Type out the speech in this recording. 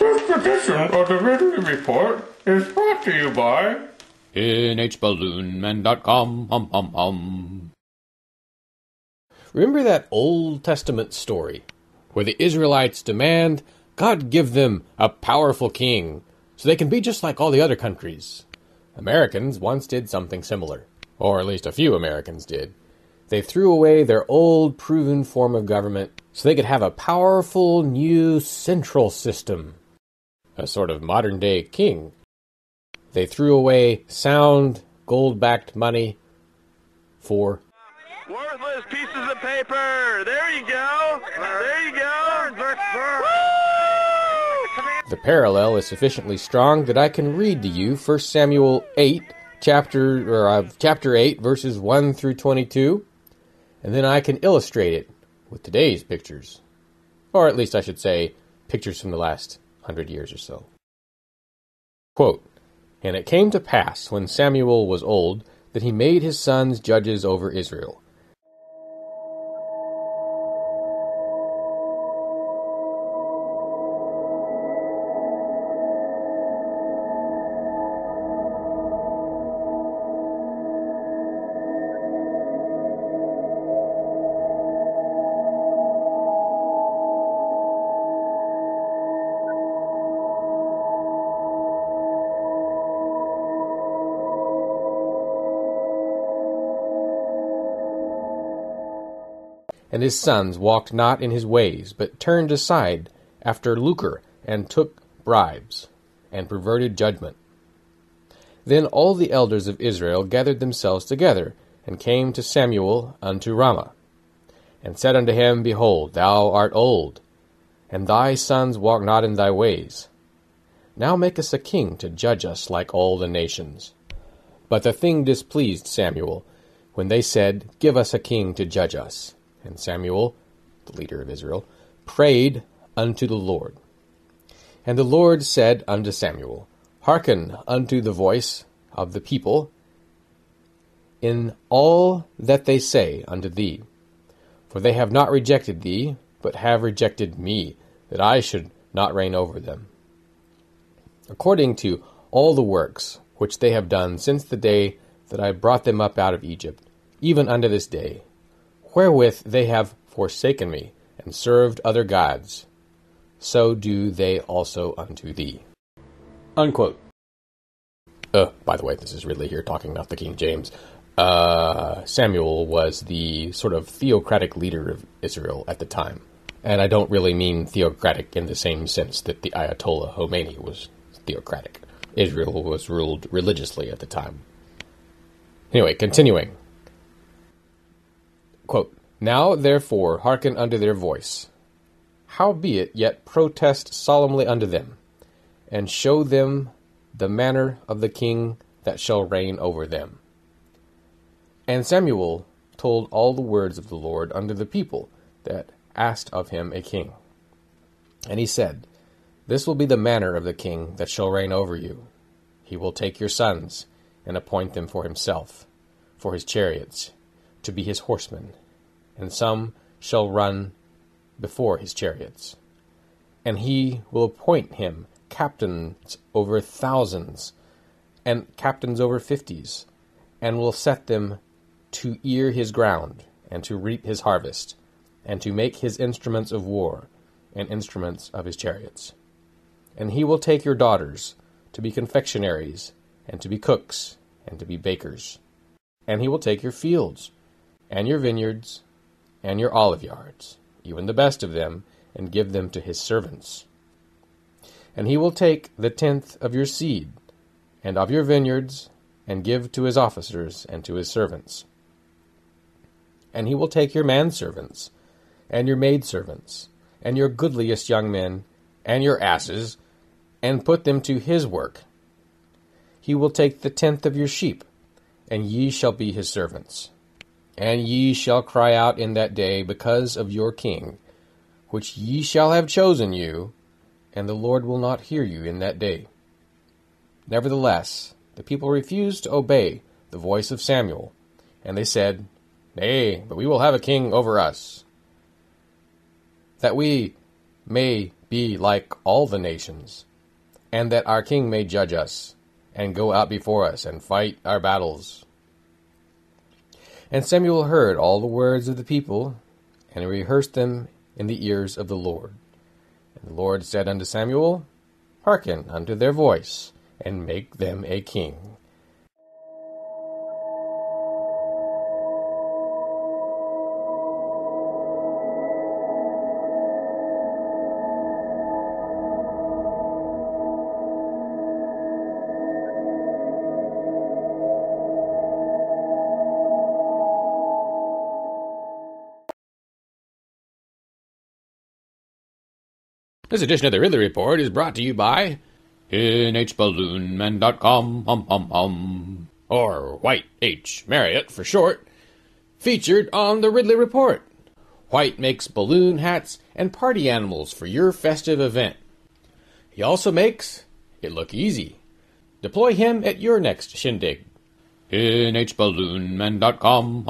This edition of the Ridley Report is brought to you by nhballoonman.com. Remember that Old Testament story where the Israelites demand God give them a powerful king so they can be just like all the other countries? Americans once did something similar, or at least a few Americans did. They threw away their old, proven form of government so they could have a powerful, new central system, a sort of modern-day king. They threw away sound, gold-backed money for worthless pieces of paper. There you go. There you go. The parallel is sufficiently strong that I can read to you 1 Samuel 8, chapter 8, verses 1 through 22, and then I can illustrate it with today's pictures. Or at least I should say, pictures from the last 100 years or so. Quote, "And it came to pass, when Samuel was old, that he made his sons judges over Israel. And his sons walked not in his ways, but turned aside after lucre, and took bribes, and perverted judgment. Then all the elders of Israel gathered themselves together, and came to Samuel unto Ramah, and said unto him, Behold, thou art old, and thy sons walk not in thy ways. Now make us a king to judge us like all the nations. But the thing displeased Samuel, when they said, Give us a king to judge us. And Samuel, the leader of Israel, prayed unto the Lord. And the Lord said unto Samuel, Hearken unto the voice of the people in all that they say unto thee. For they have not rejected thee, but have rejected me, that I should not reign over them. According to all the works which they have done since the day that I brought them up out of Egypt, even unto this day, wherewith they have forsaken me, and served other gods, so do they also unto thee." Unquote. By the way, this is Ridley here talking, not the King James. Samuel was the sort of theocratic leader of Israel at the time. And I don't really mean theocratic in the same sense that the Ayatollah Khomeini was theocratic. Israel was ruled religiously at the time. Anyway, continuing. Quote, "Now therefore hearken unto their voice. Howbeit yet protest solemnly unto them, and show them the manner of the king that shall reign over them." And Samuel told all the words of the Lord unto the people that asked of him a king. And he said, This will be the manner of the king that shall reign over you. He will take your sons, and appoint them for himself, for his chariots, to be his horsemen, and some shall run before his chariots. And he will appoint him captains over thousands, and captains over 50s, and will set them to ear his ground, and to reap his harvest, and to make his instruments of war, and instruments of his chariots. And he will take your daughters to be confectionaries, and to be cooks, and to be bakers. And he will take your fields, and your vineyards, and your olive yards, even the best of them, and give them to his servants. And he will take the 10th of your seed, and of your vineyards, and give to his officers and to his servants. And he will take your manservants, and your maidservants, and your goodliest young men, and your asses, and put them to his work. He will take the 10th of your sheep, and ye shall be his servants. And ye shall cry out in that day because of your king, which ye shall have chosen you, and the Lord will not hear you in that day. Nevertheless, the people refused to obey the voice of Samuel, and they said, Nay, but we will have a king over us, that we may be like all the nations, and that our king may judge us, and go out before us, and fight our battles. And Samuel heard all the words of the people, and rehearsed them in the ears of the Lord. And the Lord said unto Samuel, Hearken unto their voice, and make them a king. This edition of the Ridley Report is brought to you by nhballoonman.com, or White H. Marriott for short, featured on the Ridley Report. White makes balloon hats and party animals for your festive event. He also makes it look easy. Deploy him at your next shindig. nhballoonman.com.